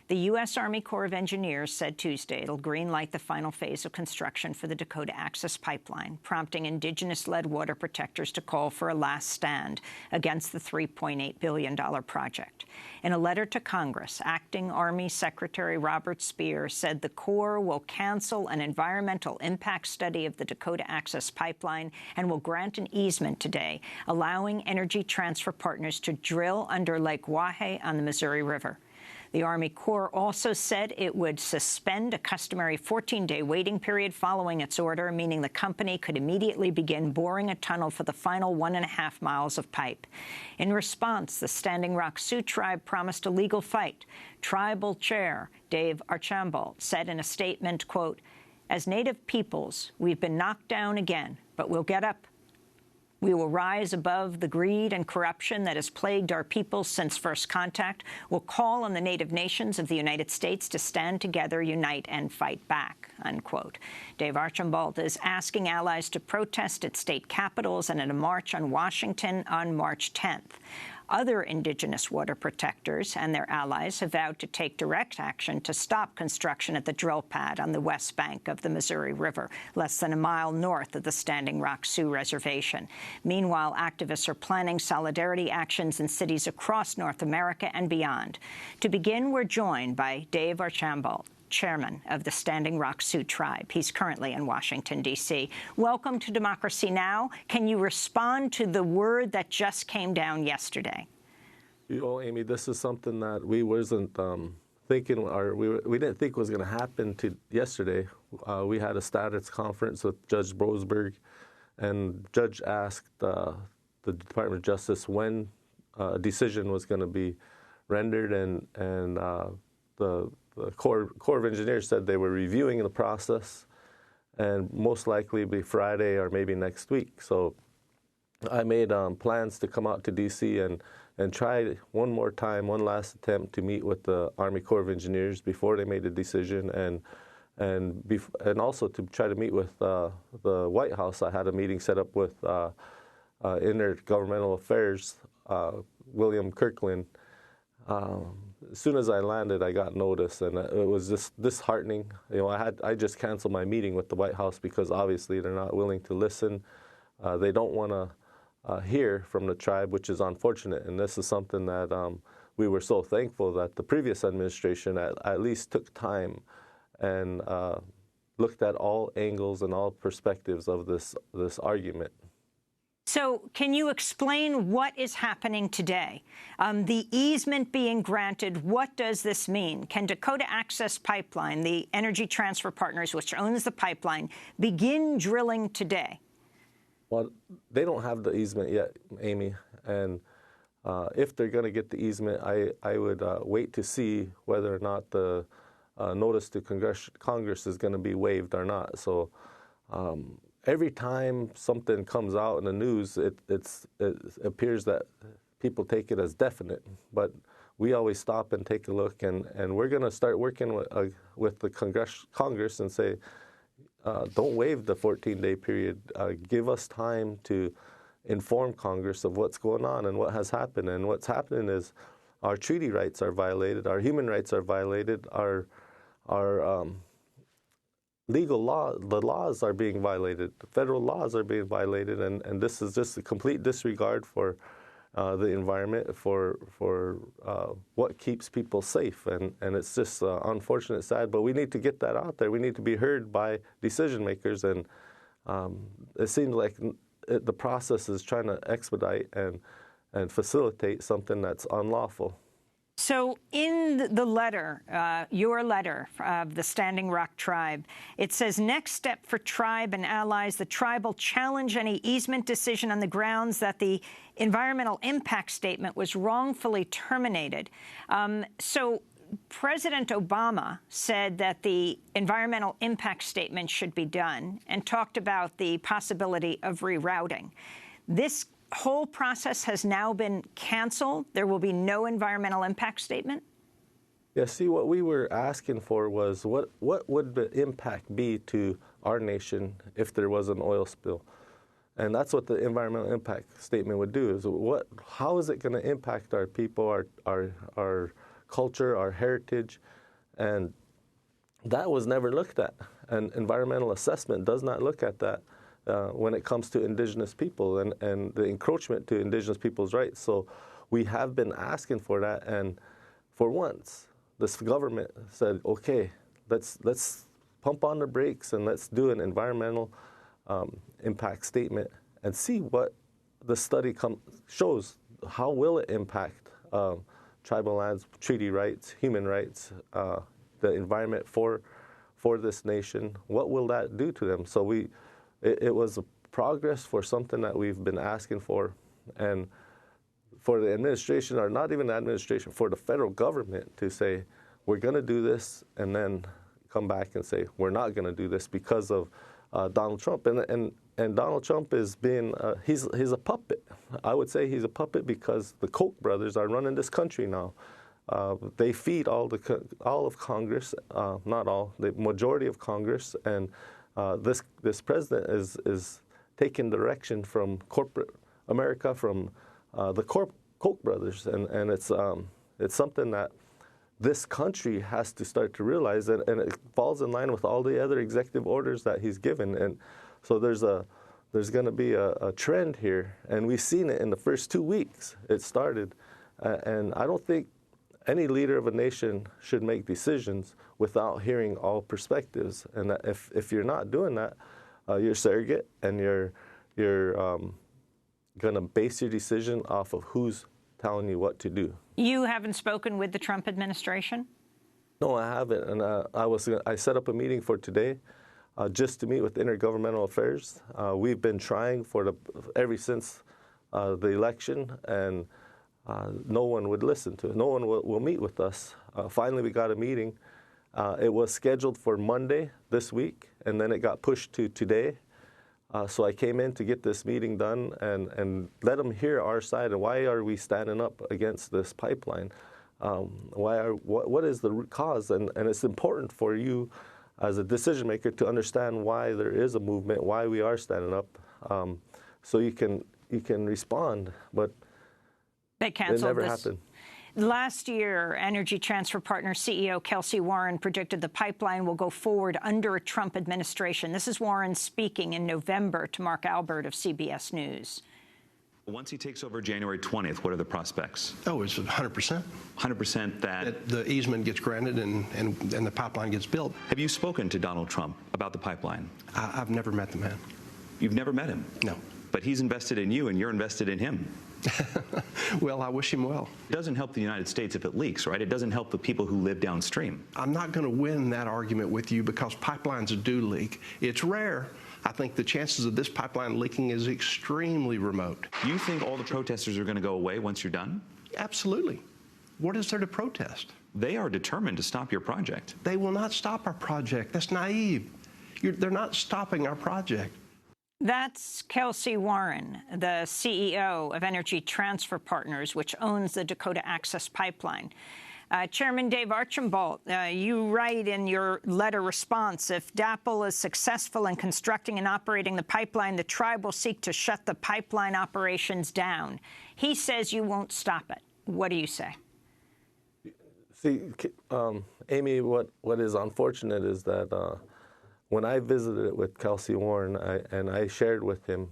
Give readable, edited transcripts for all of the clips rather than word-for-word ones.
The U.S. Army Corps of Engineers said Tuesday it'll greenlight the final phase of construction for the Dakota Access Pipeline, prompting indigenous-led water protectors to call for a last stand against the $3.8 billion project. In a letter to Congress, Acting Army Secretary Robert Speer said the Corps will cancel an environmental impact study of the Dakota Access Pipeline and will grant an easement today, allowing Energy Transfer Partners to drill under Lake Wahe on the Missouri River. The Army Corps also said it would suspend a customary 14-day waiting period following its order, meaning the company could immediately begin boring a tunnel for the final 1.5 miles of pipe. In response, the Standing Rock Sioux tribe promised a legal fight. Tribal Chair Dave Archambault said in a statement, quote, "As Native peoples, we've been knocked down again, but we'll get up. We will rise above the greed and corruption that has plagued our people since first contact. We'll call on the Native nations of the United States to stand together, unite, and fight back," unquote. Dave Archambault is asking allies to protest at state capitals and at a march on Washington on March 10th. Other indigenous water protectors and their allies have vowed to take direct action to stop construction at the drill pad on the west bank of the Missouri River, less than a mile north of the Standing Rock Sioux Reservation. Meanwhile, activists are planning solidarity actions in cities across North America and beyond. To begin, we're joined by Dave Archambault, chairman of the Standing Rock Sioux tribe. He's currently in Washington, D.C. Welcome to Democracy Now! Can you respond to the word that just came down yesterday? You know, Amy, this is something that we wasn't thinking, or we didn't think was going to happen to yesterday. We had a status conference with Judge Brosberg, and Judge asked the Department of Justice when a decision was going to be rendered, and the Corps of Engineers said they were reviewing the process, and most likely be Friday or maybe next week. So I made plans to come out to D.C. and try one more time, one last attempt to meet with the Army Corps of Engineers before they made a decision, and also to try to meet with the White House. I had a meeting set up with Intergovernmental Affairs, William Kirkland. As soon as I landed, I got notice, and it was just disheartening. You know, I just canceled my meeting with the White House because obviously they're not willing to listen. They don't want to hear from the tribe, which is unfortunate. And this is something that we were so thankful that the previous administration at least took time and looked at all angles and all perspectives of this argument. So can you explain what is happening today? The easement being granted, what does this mean? Can Dakota Access Pipeline, the Energy Transfer Partners, which owns the pipeline, begin drilling today? Well, they don't have the easement yet, Amy. And if they're going to get the easement, I would wait to see whether or not the notice to Congress is going to be waived or not. So every time something comes out in the news, it appears that people take it as definite. But we always stop and take a look, and we're going to start working with the Congress and say, don't waive the 14-day period. Give us time to inform Congress of what's going on and what has happened. And what's happening is our treaty rights are violated, our human rights are violated, our legal law, the laws are being violated, the federal laws are being violated, and this is just a complete disregard for the environment, for what keeps people safe, and it's just unfortunate, sad, but we need to get that out there. We need to be heard by decision makers, and it seems like the process is trying to expedite and facilitate something that's unlawful. So in the letter, your letter of the Standing Rock Tribe, it says, next step for tribe and allies, the tribe will challenge any easement decision on the grounds that the environmental impact statement was wrongfully terminated. So President Obama said that the environmental impact statement should be done and talked about the possibility of rerouting. This whole process has now been canceled. There will be no environmental impact statement? Yeah, see, what we were asking for was what would the impact be to our nation if there was an oil spill? And that's what the environmental impact statement would do, is how is it going to impact our people, our culture, our heritage, and that was never looked at. And environmental assessment does not look at that when it comes to Indigenous people and the encroachment to Indigenous people's rights. So we have been asking for that, and for once, this government said, okay, let's pump on the brakes and let's do an environmental impact statement and see what the study shows. How will it impact tribal lands, treaty rights, human rights, the environment for this nation? What will that do to them? So it was a progress for something that we've been asking for, and for the administration, or not even the administration, for the federal government to say, we're going to do this, and then come back and say, we're not going to do this because of Donald Trump. And Donald Trump is being, he's a puppet. I would say he's a puppet because the Koch brothers are running this country now. They feed all of Congress, not all, the majority of Congress, and this president is taking direction from corporate America, from the Koch brothers, and it's something that this country has to start to realize, and it falls in line with all the other executive orders that he's given. And so there's going to be a trend here, and we've seen it in the first 2 weeks. It started, and I don't think any leader of a nation should make decisions without hearing all perspectives. And that if you're not doing that, you're surrogate, and you're going to base your decision off of who's telling you what to do. You haven't spoken with the Trump administration? No, I haven't. And I set up a meeting for today just to meet with Intergovernmental Affairs. We've been trying ever since the election, and no one would listen to it. No one will meet with us. Finally, we got a meeting. It was scheduled for Monday this week, and then it got pushed to today. So I came in to get this meeting done and let them hear our side, and why are we standing up against this pipeline? What is the root cause? And it's important for you as a decision maker to understand why there is a movement, why we are standing up, so you can respond. But they canceled it never this. happened. Last year, Energy Transfer Partners CEO Kelsey Warren predicted the pipeline will go forward under a Trump administration. This is Warren speaking in November to Mark Albert of CBS News. Once he takes over January 20th, what are the prospects? Oh, it's 100%. 100% that the easement gets granted and the pipeline gets built. Have you spoken to Donald Trump about the pipeline? I've never met the man. You've never met him? No. But he's invested in you, and you're invested in him. Well, I wish him well. It doesn't help the United States if it leaks, right? It doesn't help the people who live downstream. I'm not going to win that argument with you because pipelines do leak. It's rare. I think the chances of this pipeline leaking is extremely remote. You think all the protesters are going to go away once you're done? Absolutely. What is there to protest? They are determined to stop your project. They will not stop our project. That's naive. They're not stopping our project. That's Kelsey Warren, the CEO of Energy Transfer Partners, which owns the Dakota Access Pipeline. Chairman Dave Archambault, you write in your letter response, if DAPL is successful in constructing and operating the pipeline, the tribe will seek to shut the pipeline operations down. He says you won't stop it. What do you say? See, Amy, what is unfortunate is that when I visited with Kelsey Warren, I shared with him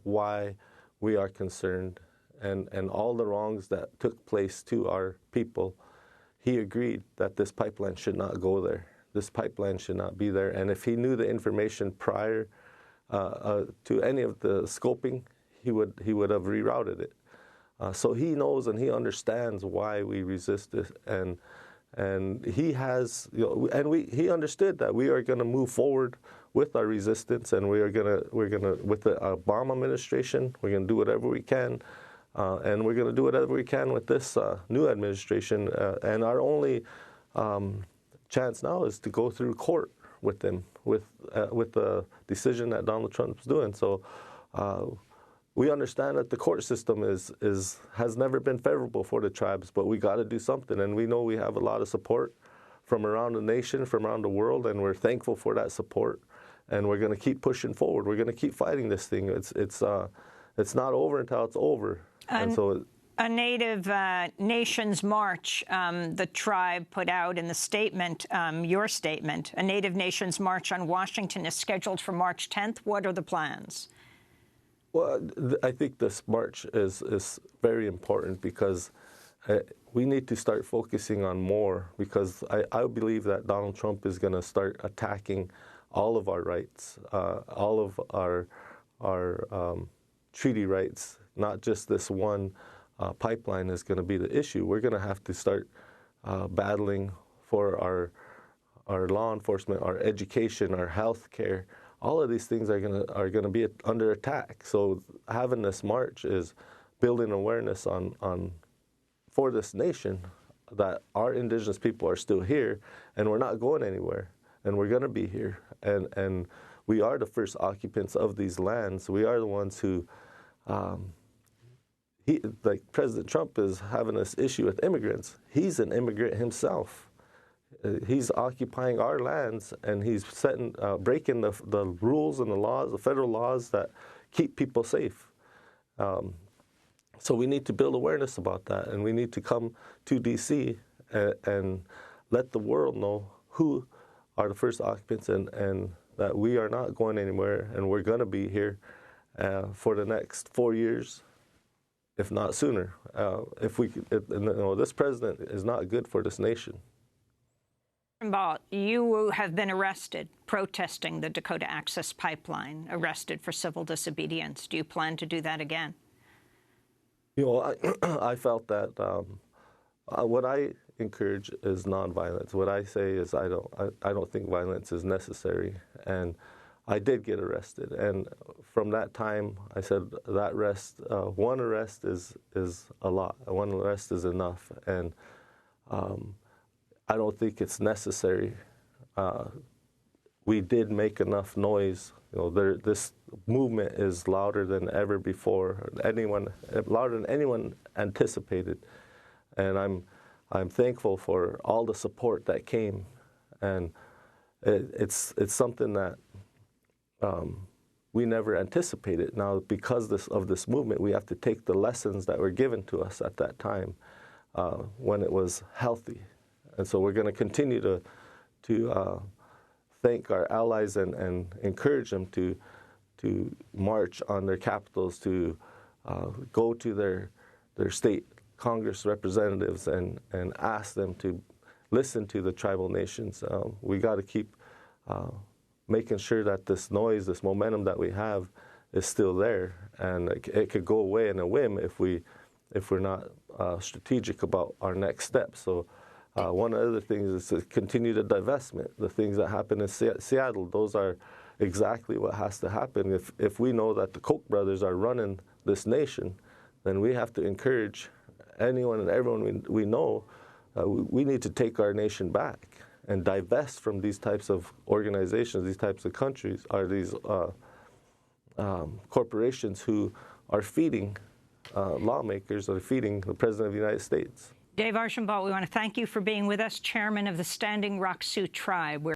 why we are concerned and all the wrongs that took place to our people, he agreed that this pipeline should not go there. This pipeline should not be there. And if he knew the information prior to any of the scoping, he would have rerouted it. So he knows and he understands why we resist this, and he has, he understood that we are going to move forward with our resistance, and we're gonna with the Obama administration, we're going to do whatever we can. And we're going to do whatever we can with this new administration. And our only chance now is to go through court with them, with the decision that Donald Trump's doing. So we understand that the court system has never been favorable for the tribes, but we got to do something. And we know we have a lot of support from around the nation, from around the world, and we're thankful for that support. And we're going to keep pushing forward. We're going to keep fighting this thing. It's not over until it's over. And so A Native Nations March, the tribe put out in the statement, your statement, a Native Nations March on Washington is scheduled for March 10th. What are the plans? Well, I think this march is very important because we need to start focusing on more, because I believe that Donald Trump is going to start attacking all of our rights, all of our treaty rights, not just this one pipeline is going to be the issue. We're going to have to start battling for our law enforcement, our education, our health care. All of these things are going to be under attack. So having this march is building awareness for this nation that our indigenous people are still here, and we're not going anywhere, and we're going to be here, and we are the first occupants of these lands. We are the ones who, like President Trump is having this issue with immigrants. He's an immigrant himself. He's occupying our lands, and he's breaking the rules and the laws, the federal laws that keep people safe. So we need to build awareness about that, and we need to come to D.C. and let the world know who are the first occupants, and that we are not going anywhere, and we're going to be here for the next 4 years, if not sooner. This president is not good for this nation. You have been arrested protesting the Dakota Access Pipeline, arrested for civil disobedience. Do you plan to do that again? I felt that what I encourage is nonviolence. What I say is I don't think violence is necessary, and I did get arrested. And from that time, I said that one arrest is a lot. One arrest is enough, and I don't think it's necessary. We did make enough noise. This movement is louder than ever before. Louder than anyone anticipated, and I'm thankful for all the support that came, and it's something that we never anticipated. Now, because of this movement, we have to take the lessons that were given to us at that time when it was healthy. And so we're going to continue to thank our allies and encourage them to march on their capitals, to go to their state Congress representatives and ask them to listen to the tribal nations. We got to keep making sure that this noise, this momentum that we have is still there, and it could go away in a whim if we're not strategic about our next steps. So one of the other things is to continue the divestment. The things that happen in Seattle, those are exactly what has to happen. If we know that the Koch brothers are running this nation, then we have to encourage anyone and everyone we know, we need to take our nation back and divest from these types of organizations, these types of countries, or these corporations who are feeding lawmakers, or feeding the President of the United States. Dave Archambault, we want to thank you for being with us, chairman of the Standing Rock Sioux Tribe.